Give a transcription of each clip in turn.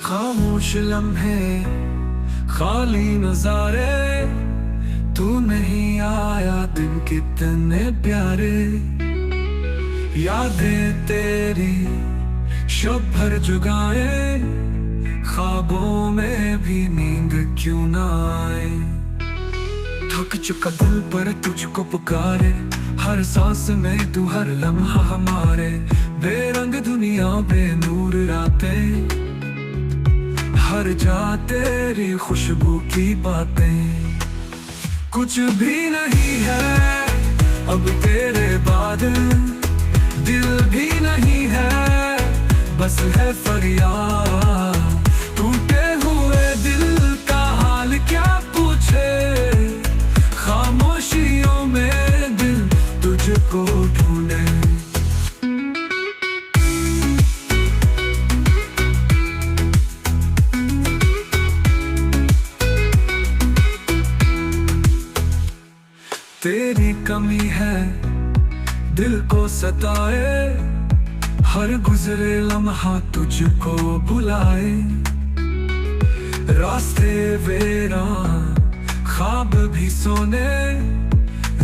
खामोश लम्हे, खाली नजारे, तू नहीं आया दिन कितने प्यारे। यादें तेरी शब भर जुगाए, ख्वाबों में भी नींद क्यों ना आए। थक चुका दिल पर तुझको पुकारे, हर सांस में तू हर लम्हा हमारे। बेरंग दुनिया बेनूर रातें, हर जा तेरी खुशबू की बातें। कुछ भी नहीं है अब तेरे बाद, दिल भी नहीं है बस है फरियाद। टूटे हुए दिल का हाल क्या पूछे, खामोशियों में दिल तुझको ढूंढे। तेरी कमी है दिल को सताए, हर गुजरे लम्हा तुझको बुलाए। रास्ते वीरान, ख्वाब भी सोने,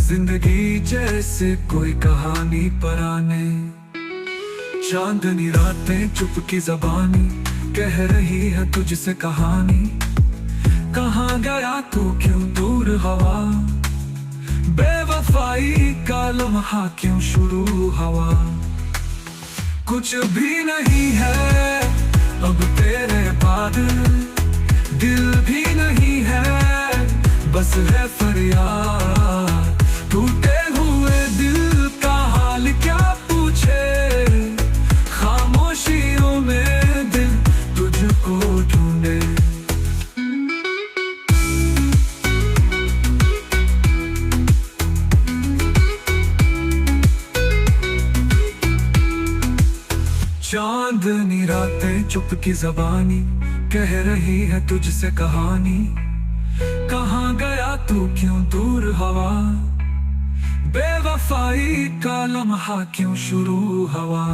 जिंदगी जैसे कोई कहानी पुराने। चांदनी रातें चुप की ज़बानी, कह रही है तुझसे कहानी। कहाँ गया तू क्यों दूर हवा, बेवफाई का लम्हा क्यों शुरू हवा। कुछ भी नहीं है अब तेरे बाद, दिल भी नहीं है बस है फरियाद। टूटे हुए दिल का हाल क्या पूछे, खामोशियों में दिल तुझको ढूंढे। चांदनी रातें चुप की ज़बानी, कह रही है तुझसे कहानी। कहाँ गया तू क्यों दूर हवा, बेवफाई का लम्हा क्यों शुरू हवा।